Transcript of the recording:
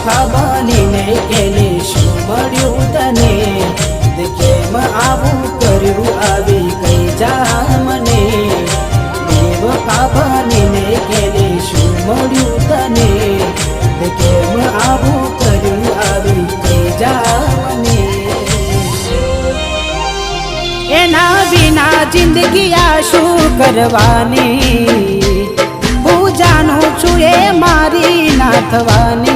વખા બનીને કેને શું મળ્યું તને કેમ આવું કર્યું આવી કઈ જા મને વખા બનીને કેને શું મળ્યું તને કેમ આવું કર્યું આવી કઈ જા મને એના વિના જિંદગી આ શું કરવાની હું જાણું છું એ મારી ના થવાની।